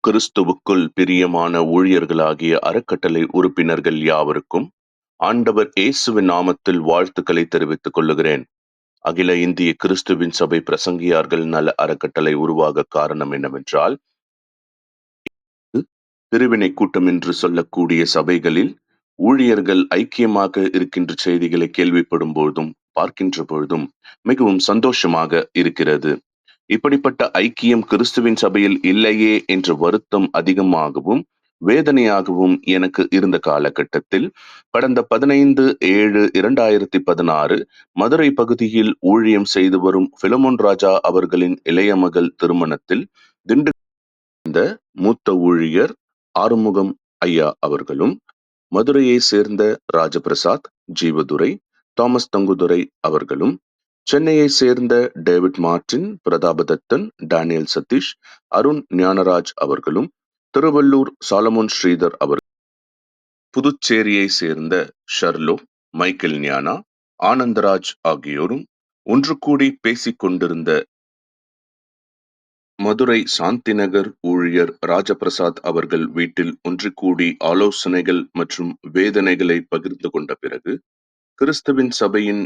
கிறிஸ்துவுக்குள் பிரியமான ஊழியர்களாகிய அறக்கட்டளை உறுப்பினர்கள் யாவருக்கும் ஆண்டவர் இயேசுவின் நாமத்தில் வாழ்த்துக்களை தெரிவித்துக் கொள்ளுகிறேன். அகில இந்திய கிறிஸ்துவின் சபை பிரசங்கியார்கள் நல அறக்கட்டளை உருவாக காரணம் என்னவென்றால், பிரிவினை கூட்டம் என்று சொல்லக்கூடிய சபைகளில் ஊழியர்கள் ஐக்கியமாக இருக்கின்ற செய்திகளை கேள்விப்படும் பொழுதும் பார்க்கின்ற பொழுதும் மிகவும் சந்தோஷமாக இருக்கிறது. இப்படிப்பட்ட ஐக்கியம் கிறிஸ்துவின் சபையில் இல்லையே என்ற வருத்தம் அதிகமாகவும் வேதனையாகவும் எனக்கு இருந்த காலகட்டத்தில் கடந்த 15/7/2016 மதுரை பகுதியில் ஊழியம் செய்து வரும் பிலமோன் ராஜா அவர்களின் இளைய மகள் திருமணத்தில் திண்டுக்கல் மூத்த ஊழியர் ஆறுமுகம் ஐயா அவர்களும், மதுரையை சேர்ந்த ராஜபிரசாத், ஜீவதுரை, தாமஸ் தங்குதுரை அவர்களும், சென்னையை சேர்ந்த டேவிட் மார்டின், பிரதாபதத்தன், டேனியல் சதீஷ், அருண் ஞானராஜ் அவர்களும், திருவள்ளூர் சாலமோன் ஸ்ரீதர் அவர்கள், புதுச்சேரியை சேர்ந்த ஷர்லோ, மைக்கேல் ஞானா, ஆனந்தராஜ் ஆகியோரும் ஒன்று கூடி பேசிக் கொண்டிருந்த மதுரை சாந்திநகர் ஊழியர் ராஜபிரசாத் அவர்கள் வீட்டில் ஒன்று கூடி ஆலோசனைகள் மற்றும் வேதனைகளை பகிர்ந்து கொண்ட பிறகு, கிறிஸ்துவின் சபையின்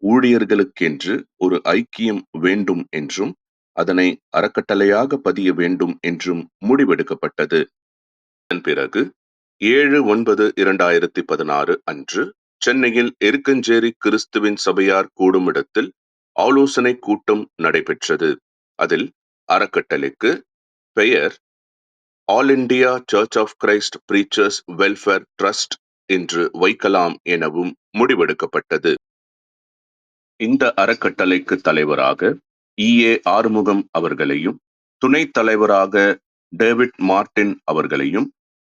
ஊழியர்களுக்கென்று ஒரு ஐக்கியம் வேண்டும் என்றும் அதனை அறக்கட்டளையாக பதிய வேண்டும் என்றும் முடிவெடுக்கப்பட்டது. அதன் பிறகு 7/9/2016 அன்று சென்னையில் எருக்கஞ்சேரி கிறிஸ்துவின் சபையார் கூடும் இடத்தில் ஆலோசனை கூட்டம் நடைபெற்றது. அதில் அறக்கட்டளைக்கு பெயர் all India church of Christ preachers welfare trust என்று வைக்கலாம் எனவும் முடிவெடுக்கப்பட்டது. இந்த அறக்கட்டளைக்கு தலைவராக E.A. ஆறுமுகம் அவர்களையும், துணைத் தலைவராக டேவிட் மார்டின் அவர்களையும்,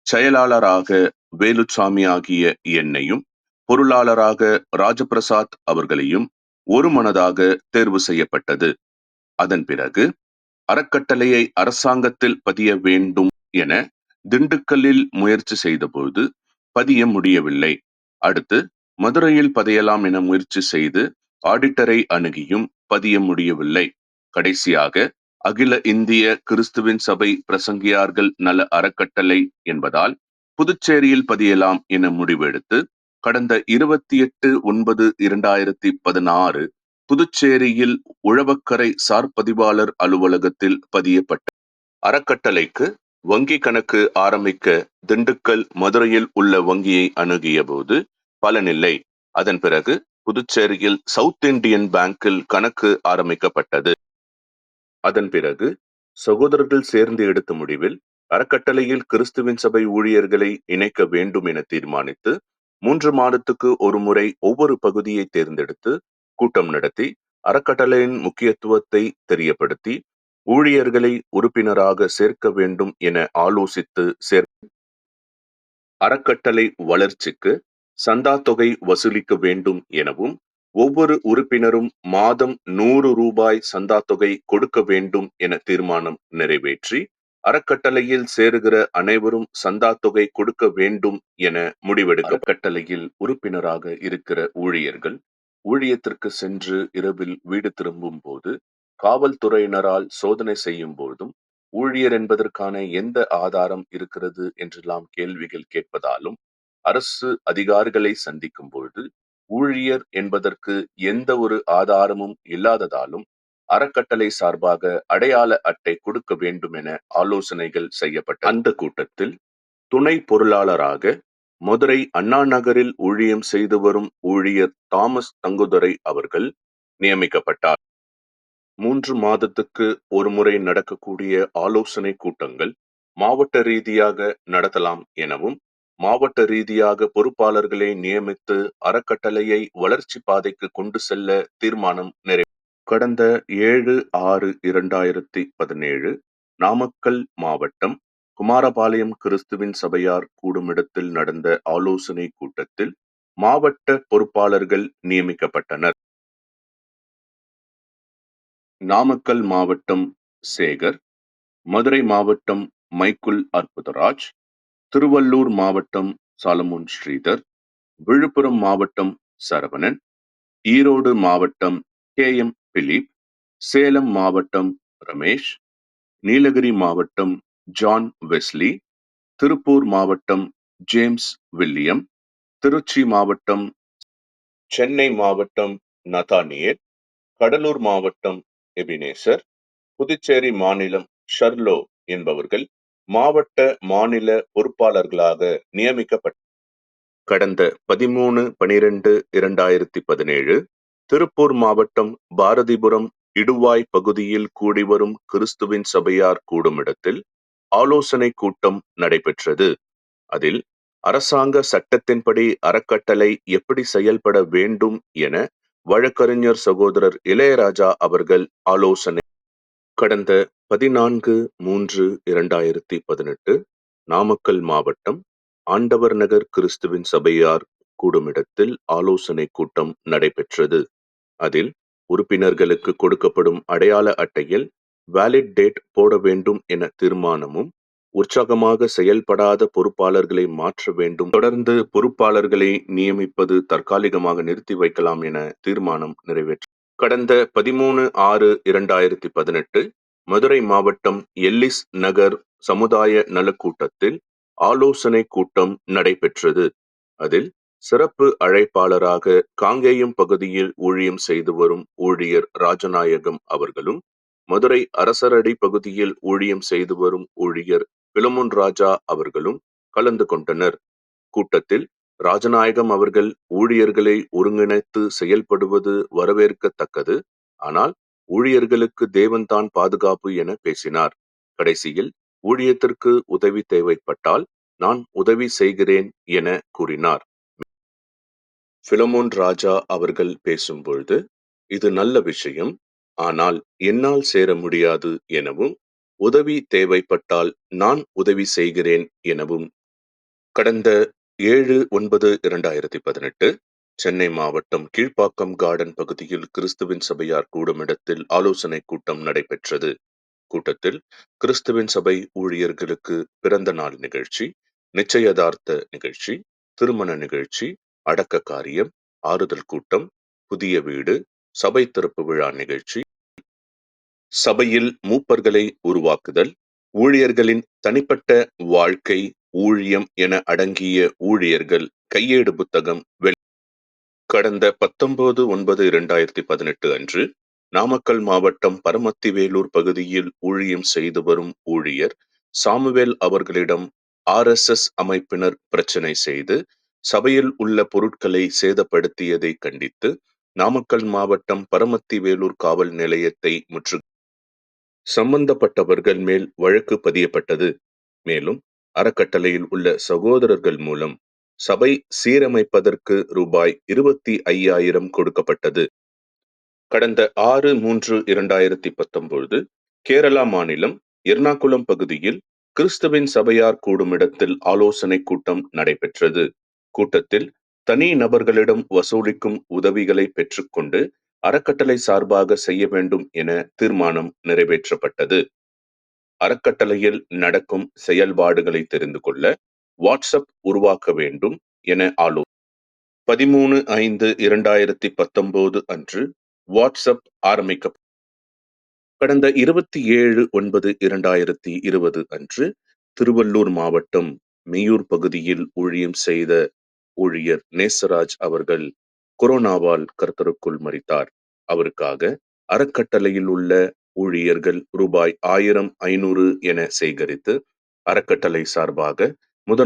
செயலாளராக வேலுச்சாமி ஆகிய என்னையும், பொருளாளராக ராஜபிரசாத் அவர்களையும் ஒருமனதாக தேர்வு செய்யப்பட்டது. அதன் பிறகு அறக்கட்டளையை அரசாங்கத்தில் பதிய வேண்டும் என திண்டுக்கல்லில் முயற்சி செய்தபோது பதிய முடியவில்லை. அடுத்து மதுரையில் பதியலாம் என முயற்சி செய்து ஆடிட்டரை அணுகியும் பதிய முடியவில்லை. கடைசியாக அகில இந்திய கிறிஸ்துவின் சபை பிரசங்கியார்கள் நல அறக்கட்டளை என்பதால் புதுச்சேரியில் பதியலாம் என முடிவெடுத்து கடந்த 28/9/2016 புதுச்சேரியில் உழவக்கரை சார் பதிவாளர் அலுவலகத்தில் பதியப்பட்ட அறக்கட்டளைக்கு வங்கி கணக்கு ஆரம்பிக்க திண்டுக்கல், மதுரையில் உள்ள வங்கியை அணுகிய போது பலனில்லை. அதன் பிறகு புதுச்சேரியில் சவுத் இந்தியன் பேங்கில் கணக்கு ஆரம்பிக்கப்பட்டது. அதன் பிறகு சகோதரர்கள் சேர்ந்து எடுத்த முடிவில் அறக்கட்டளையில் கிறிஸ்துவின் சபை ஊழியர்களை இணைக்க வேண்டும் என தீர்மானித்து 3 மாதத்துக்கு ஒரு முறை ஒவ்வொரு பகுதியை தேர்ந்தெடுத்து கூட்டம் நடத்தி அறக்கட்டளையின் முக்கியத்துவத்தை தெரியப்படுத்தி ஊழியர்களை உறுப்பினராக சேர்க்க வேண்டும் என ஆலோசித்து அறக்கட்டளை வளர்ச்சிக்கு சந்தா தொகை வசூலிக்க வேண்டும் எனவும், ஒவ்வொரு உறுப்பினரும் மாதம் 100 ரூபாய் சந்தா தொகை கொடுக்க வேண்டும் என தீர்மானம் நிறைவேற்றி அறக்கட்டளையில் சேருகிற அனைவரும் சந்தா தொகை கொடுக்க வேண்டும் என முடிவெடுக்க அறக்கட்டளையில் உறுப்பினராக இருக்கிற ஊழியர்கள் ஊழியத்திற்கு சென்று இரவில் வீடு திரும்பும் போது காவல்துறையினரால் சோதனை செய்யும் போதும் ஊழியர் என்பதற்கான எந்த ஆதாரம் இருக்கிறது என்றெல்லாம் கேள்விகள் கேட்பதாலும், அரசு அதிகாரிகளை சந்திக்கும் பொழுது ஊழியர் என்பதற்கு எந்த ஒரு ஆதாரமும் இல்லாததாலும் அறக்கட்டளை சார்பாக அடையாள அட்டை கொடுக்க வேண்டும் என ஆலோசனைகள் செய்யப்பட்ட அந்த கூட்டத்தில் துணை பொருளாளராக மதுரை அண்ணா நகரில் ஊழியம் செய்து வரும் ஊழியர் தாமஸ் தங்குதுரை அவர்கள் நியமிக்கப்பட்டார். 3 மாதத்துக்கு ஒரு முறை நடக்கக்கூடிய ஆலோசனை கூட்டங்கள் மாவட்ட ரீதியாக நடத்தலாம் எனவும், மாவட்ட ரீதியாக பொறுப்பாளர்களை நியமித்து அறக்கட்டளையை வளர்ச்சி பாதைக்கு கொண்டு செல்ல தீர்மானம் கடந்த 7/6/2017 நாமக்கல் மாவட்டம் குமாரபாளையம் கிறிஸ்துவின் சபையார் கூடுமிடத்தில் நடந்த ஆலோசனை கூட்டத்தில் மாவட்ட பொறுப்பாளர்கள் நியமிக்கப்பட்டனர். நாமக்கல் மாவட்டம் சேகர், மதுரை மாவட்டம் மைக்குல் அற்புதராஜ், திருவள்ளூர் மாவட்டம் சாலமோன் ஸ்ரீதர், விழுப்புரம் மாவட்டம் சரவணன், ஈரோடு மாவட்டம் KM பிலிப், சேலம் மாவட்டம் ரமேஷ், நீலகிரி மாவட்டம் ஜான் வெஸ்லி, திருப்பூர் மாவட்டம் ஜேம்ஸ் வில்லியம், திருச்சி மாவட்டம், சென்னை மாவட்டம் நதானியேல், கடலூர் மாவட்டம் எபினேசர், புதுச்சேரி மாநிலம் ஷர்லோ என்பவர்கள் மாவட்ட மாநில பொறுப்பாளர்களாக நியமிக்கப்பட்டனர். கடந்த 13/12/2017 திருப்பூர் மாவட்டம் பாரதிபுரம் இடுவாய் பகுதியில் கூடிவரும் கிறிஸ்துவின் சபையார் கூடுமிடத்தில் ஆலோசனை கூட்டம் நடைபெற்றது. அதில் அரசாங்க சட்டத்தின்படி அறக்கட்டளை எப்படி செயல்பட வேண்டும் என வழக்கறிஞர் சகோதரர் இளையராஜா அவர்கள் ஆலோசனை. கடந்த 14/3/2018 நாமக்கல் மாவட்டம் ஆண்டவர் நகர் கிறிஸ்துவின் சபையார் கூடுமிடத்தில் ஆலோசனை கூட்டம் நடைபெற்றது. அதில் உறுப்பினர்களுக்கு கொடுக்கப்படும் அடையாள அட்டையில் வேலிட் டேட் போட வேண்டும் என தீர்மானமும், உற்சாகமாக செயல்படாத பொறுப்பாளர்களை மாற்ற வேண்டும், தொடர்ந்து பொறுப்பாளர்களை நியமிப்பது தற்காலிகமாக நிறுத்தி வைக்கலாம் என தீர்மானம் நிறைவேற்ற. கடந்த 13/6/2018 மதுரை மாவட்டம் எல்லிஸ் நகர் சமுதாய நலக்கூட்டத்தில் ஆலோசனை கூட்டம் நடைபெற்றது. அதில் சிறப்பு அழைப்பாளராக காங்கேயம் பகுதியில் ஊழியம் செய்து வரும் ஊழியர் ராஜநாயகம் அவர்களும், மதுரை அரசரடி பகுதியில் ஊழியம் செய்து வரும் ஊழியர் பிலமோன் ராஜா அவர்களும் கலந்து கொண்டனர். கூட்டத்தில் ராஜநாயகம் அவர்கள் ஊழியர்களை ஒருங்கிணைத்து செயல்படுவது வரவேற்கத்தக்கது, ஆனால் ஊழியர்களுக்கு தேவன்தான் பாதுகாப்பு என பேசினார். கடைசியில் ஊழியத்திற்கு உதவி தேவைப்பட்டால் நான் உதவி செய்கிறேன் என கூறினார். பிலமோன் ராஜா அவர்கள் பேசும்பொழுது, இது நல்ல விஷயம், ஆனால் என்னால் சேர முடியாது எனவும், உதவி தேவைப்பட்டால் நான் உதவி செய்கிறேன் எனவும். கடந்த 7/9/2018 சென்னை மாவட்டம் கீழ்ப்பாக்கம் கார்டன் பகுதியில் கிறிஸ்துவின் சபையார் கூடுமிடத்தில் ஆலோசனை கூட்டம் நடைபெற்றது. கூட்டத்தில் கிறிஸ்துவின் சபை ஊழியர்களுக்கு பிறந்த நாள் நிகழ்ச்சி, நிச்சயதார்த்த நிகழ்ச்சி, திருமண நிகழ்ச்சி, அடக்க காரியம், ஆறுதல் கூட்டம், புதிய வீடு, சபை திறப்பு விழா நிகழ்ச்சி, சபையில் மூப்பர்களை உருவாக்குதல், ஊழியர்களின் தனிப்பட்ட வாழ்க்கை, ஊழியம் என அடங்கிய ஊழியர்கள் கையேடு புத்தகம் கடந்த 19/9/2018 அன்று நாமக்கல் மாவட்டம் பரமத்திவேலூர் பகுதியில் ஊழியம் செய்து வரும் ஊழியர் சாமுவேல் அவர்களிடம் RSS அமைப்பினர் பிரச்சனை செய்து சபையில் உள்ள பொருட்களை சேதப்படுத்தியதை கண்டித்து நாமக்கல் மாவட்டம் பரமத்திவேலூர் காவல் நிலையத்தை முற்று சம்பந்தப்பட்டவர்கள் மேல் வழக்கு பதியப்பட்டது. மேலும் அறக்கட்டளையில் உள்ள சகோதரர்கள் மூலம் சபை சீரமைப்பதற்கு ரூபாய் 25,000 கொடுக்கப்பட்டது. கடந்த 6/3/2019 கேரளா மாநிலம் எர்ணாகுளம் பகுதியில் கிறிஸ்துவின் சபையார் கூடுமிடத்தில் ஆலோசனை கூட்டம் நடைபெற்றது. கூட்டத்தில் தனி நபர்களிடம் வசூலிக்கும் உதவிகளை பெற்றுக்கொண்டு அறக்கட்டளை சார்பாக செய்ய வேண்டும் என தீர்மானம் நிறைவேற்றப்பட்டது. அறக்கட்டளையில் நடக்கும் செயல்பாடுகளை தெரிந்து கொள்ள வாட்ஸ்அப் உருவாக்க வேண்டும் என 13/5/2019 அன்று வாட்ஸ்அப் ஆரம்பிக்கப்பட்டது. கடந்த 27/9/2020 அன்று திருவள்ளூர் மாவட்டம் மெய்யூர் பகுதியில் ஊழியம் செய்த ஊழியர் நேசராஜ் அவர்கள் கொரோனாவால் கர்த்தருக்குள் மரித்தார். அவருக்காக அறக்கட்டளையில் உள்ள ஊழியர்கள் ரூபாய் 1000-500 என சேகரித்து அறக்கட்டளை சார்பாக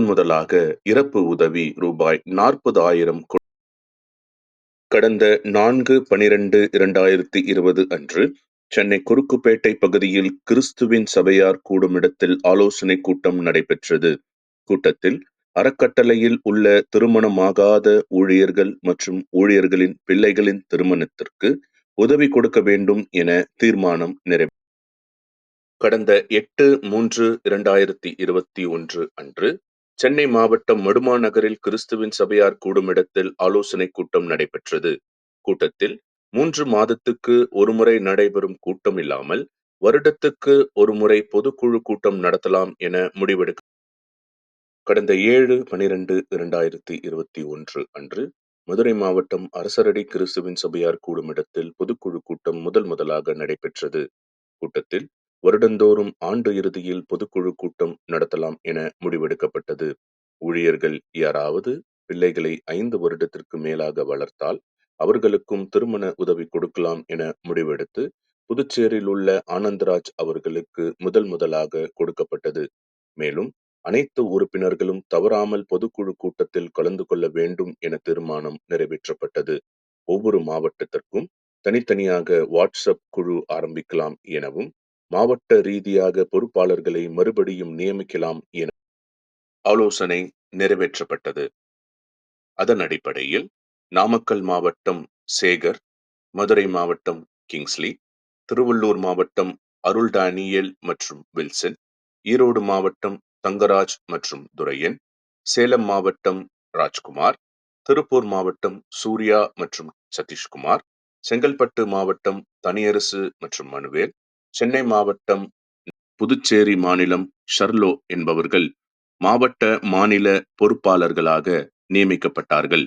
முதலாக இறப்பு உதவி ரூபாய் 40,000 கடந்த 4/12/2020 அன்று சென்னை குறுக்குப்பேட்டை பகுதியில் கிறிஸ்துவின் சபையார் கூடுமிடத்தில் ஆலோசனை கூட்டம் நடைபெற்றது. கூட்டத்தில் அறக்கட்டளையில் உள்ள திருமணமாகாத ஊழியர்கள் மற்றும் ஊழியர்களின் பிள்ளைகளின் திருமணத்திற்கு உதவி கொடுக்க வேண்டும் என தீர்மானம் கடந்த 8/3/2021 அன்று சென்னை மாவட்டம் மடுமா நகரில் கிறிஸ்துவின் சபையார் கூடுமிடத்தில் ஆலோசனை கூட்டம் நடைபெற்றது. கூட்டத்தில் 3 மாதத்துக்கு ஒருமுறை நடைபெறும் கூட்டம் இல்லாமல் வருடத்துக்கு ஒருமுறை பொதுக்குழு கூட்டம் நடத்தலாம் என முடிவெடுக்க கடந்த 7/12/2021 அன்று மதுரை மாவட்டம் அரசரடி கிறிஸ்துவின் சபையார் கூடுமிடத்தில் பொதுக்குழு கூட்டம் முதலாக நடைபெற்றது. கூட்டத்தில் வருடந்தோறும் ஆண்டு இறுதியில் பொதுக்குழு கூட்டம் நடத்தலாம் என முடிவெடுக்கப்பட்டது. ஊழியர்கள் யாராவது பிள்ளைகளை 5 வருடத்திற்கு மேலாக வளர்த்தால் அவர்களுக்கும் திருமண உதவி கொடுக்கலாம் என முடிவெடுத்து புதுச்சேரியில் உள்ள ஆனந்தராஜ் அவர்களுக்கு முதலாக கொடுக்கப்பட்டது. மேலும் அனைத்து உறுப்பினர்களும் தவறாமல் பொதுக்குழு கூட்டத்தில் கலந்து கொள்ள வேண்டும் என தீர்மானம் நிறைவேற்றப்பட்டது. ஒவ்வொரு மாவட்டத்திற்கும் தனித்தனியாக வாட்ஸ்அப் குழு ஆரம்பிக்கலாம் எனவும், மாவட்ட ரீதியாக பொறுப்பாளர்களை மறுபடியும் நியமிக்கலாம் என ஆலோசனை நிறைவேற்றப்பட்டது. அதன் அடிப்படையில் நாமக்கல் மாவட்டம் சேகர், மதுரை மாவட்டம் கிங்ஸ்லி, திருவள்ளூர் மாவட்டம் அருள் டானியல் மற்றும் வில்சன், ஈரோடு மாவட்டம் தங்கராஜ் மற்றும் துரையன், சேலம் மாவட்டம் ராஜ்குமார், திருப்பூர் மாவட்டம் சூர்யா மற்றும் சதீஷ்குமார், செங்கல்பட்டு மாவட்டம் தனியரசு மற்றும் மனுவேல், சென்னை மாவட்டம் புதுச்சேரி மாநிலம் ஷர்லோ என்பவர்கள் மாவட்ட மாநில பொறுப்பாளர்களாக நியமிக்கப்பட்டார்கள்.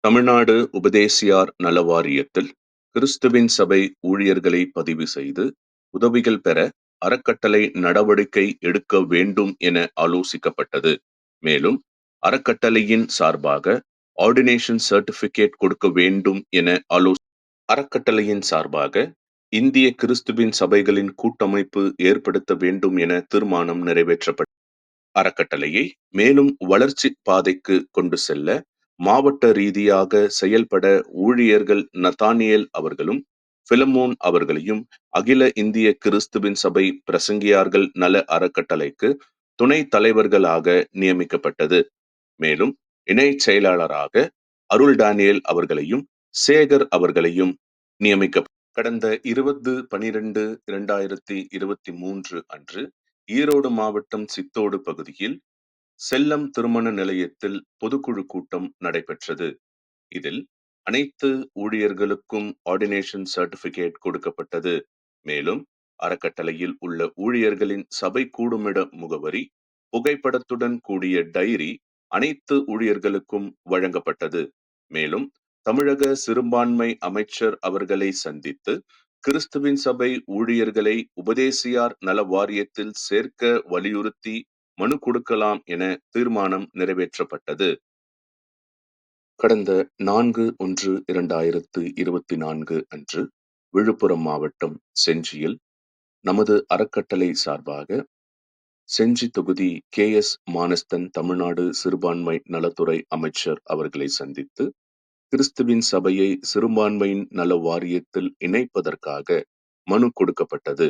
தமிழ்நாடு உபதேசியார் நல வாரியத்தில் கிறிஸ்துவின் சபை ஊழியர்களை பதிவு செய்து உதவிகள் பெற அறக்கட்டளை நடவடிக்கை எடுக்க வேண்டும் என ஆலோசிக்கப்பட்டது. மேலும் அறக்கட்டளையின் சார்பாக ஆர்டினேஷன் சர்டிபிகேட் கொடுக்க வேண்டும் என அறக்கட்டளையின் சார்பாக இந்திய கிறிஸ்துவின் சபைகளின் கூட்டமைப்பு ஏற்படுத்த வேண்டும் என தீர்மானம் நிறைவேற்றப்பட்டது. அறக்கட்டளையை மேலும் வளர்ச்சி பாதைக்கு கொண்டு செல்ல மாவட்ட ரீதியாக செயல்பட ஊழியர்கள் நதானியேல் அவர்களும் பிலமோன் அவர்களையும் அகில இந்திய கிறிஸ்துவின் சபை பிரசங்கியார்கள் நல அறக்கட்டளைக்கு துணை தலைவர்களாக நியமிக்கப்பட்டது. மேலும் இணை செயலாளராக அருள் டானியேல் அவர்களையும் சேகர் அவர்களையும் நியமிக்க கடந்த 20/12/2023 அன்று ஈரோடு மாவட்டம் சித்தோடு பகுதியில் செல்லம் திருமண நிலையத்தில் பொதுக்குழு கூட்டம் நடைபெற்றது. இதில் அனைத்து ஊழியர்களுக்கும் ஆர்டினேஷன் சர்டிபிகேட் கொடுக்கப்பட்டது. மேலும் அறக்கட்டளையில் உள்ள ஊழியர்களின் சபை கூடுமிட முகவரி, புகைப்படத்துடன் கூடிய டைரி அனைத்து ஊழியர்களுக்கும் வழங்கப்பட்டது. மேலும் தமிழக சிறுபான்மை அமைச்சர் அவர்களை சந்தித்து கிறிஸ்துவின் சபை ஊழியர்களை உபதேசியார் நல வாரியத்தில் சேர்க்க வலியுறுத்தி மனு கொடுக்கலாம் என தீர்மானம் நிறைவேற்றப்பட்டது. கடந்த 4/1/2024 அன்று விழுப்புரம் மாவட்டம் செஞ்சியில் நமது அறக்கட்டளை சார்பாக செஞ்சி தொகுதி KS மானஸ்தன் தமிழ்நாடு சிறுபான்மை நலத்துறை அமைச்சர் அவர்களை சந்தித்து கிறிஸ்துவின் சபையை சிறுபான்மையின் நல வாரியத்தில் இணைப்பதற்காக மனு கொடுக்கப்பட்டது.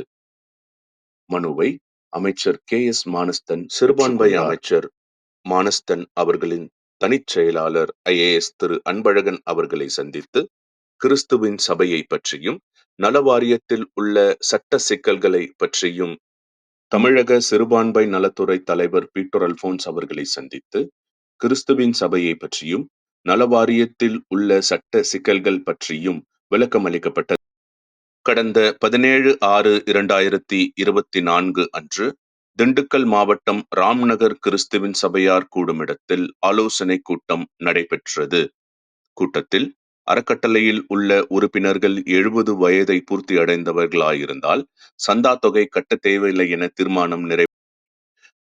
மனுவை அமைச்சர் KS மானஸ்தன், சிறுபான்மை அமைச்சர் மானஸ்தன் அவர்களின் தனிச் செயலாளர் IAS திரு அன்பழகன் அவர்களை சந்தித்து கிறிஸ்துவின் சபையை பற்றியும் நல வாரியத்தில் உள்ள சட்ட சிக்கல்களை பற்றியும் தமிழக சிறுபான்மை நலத்துறை தலைவர் பீட்டர் அல்போன்ஸ் அவர்களை சந்தித்து கிறிஸ்துவின் சபையை பற்றியும் நல வாரியத்தில் உள்ள சட்ட சிக்கல்கள் பற்றியும் விளக்கம் அளிக்கப்பட்டது. கடந்த 17/6/2024 அன்று திண்டுக்கல் மாவட்டம் ராம்நகர் கிறிஸ்துவின் சபையார் கூடுமிடத்தில் ஆலோசனை கூட்டம் நடைபெற்றது. கூட்டத்தில் அறக்கட்டளையில் உள்ள உறுப்பினர்கள் 70 வயதை பூர்த்தி அடைந்தவர்களாயிருந்தால் சந்தா தொகை கட்ட தேவையில்லை என தீர்மானம்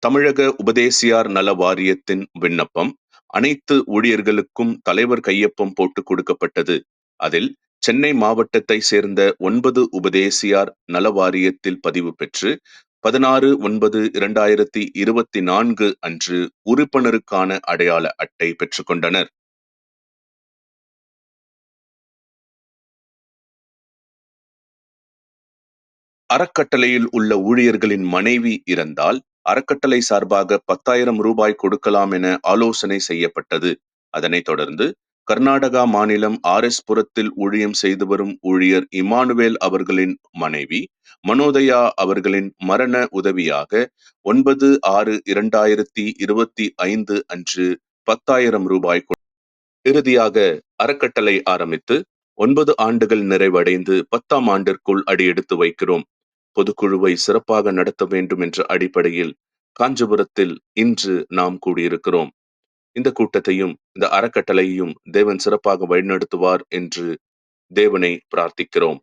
தமிழக உபதேசியார் நல வாரியத்தின் விண்ணப்பம் அனைத்து ஊழியர்களுக்கும் தலைவர் கையொப்பம் போட்டு கொடுக்கப்பட்டது. அதில் சென்னை மாவட்டத்தை சேர்ந்த 9 உபதேசியார் நல வாரியத்தில் பதிவு பெற்று 16/9/2024 அன்று உறுப்பினருக்கான அடையாள அட்டை பெற்றுக்கொண்டனர். அறக்கட்டளையில் உள்ள ஊழியர்களின் மனைவி இறந்தால் அறக்கட்டளை சார்பாக 10,000 ரூபாய் கொடுக்கலாம் என ஆலோசனை செய்யப்பட்டது. அதனைத் தொடர்ந்து கர்நாடகா மாநிலம் RS புரத்தில் ஊழியம் செய்து வரும் ஊழியர் இமானுவேல் அவர்களின் மனைவி மனோதயா அவர்களின் மரண உதவியாக 9/6/2025 அன்று 10,000 ரூபாய் இறுதியாக அறக்கட்டளை ஆரம்பித்து 9 ஆண்டுகள் நிறைவடைந்து 10ஆம் ஆண்டிற்குள் அடியெடுத்து வைக்கிறோம். பொதுக்குழுவை சிறப்பாக நடத்த வேண்டும் என்ற அடிப்படையில் காஞ்சிபுரத்தில் இன்று நாம் கூடியிருக்கிறோம். இந்த கூட்டத்தையும் இந்த அறக்கட்டளையையும் தேவன் சிறப்பாக வழிநடத்துவார் என்று தேவனை பிரார்த்திக்கிறோம்.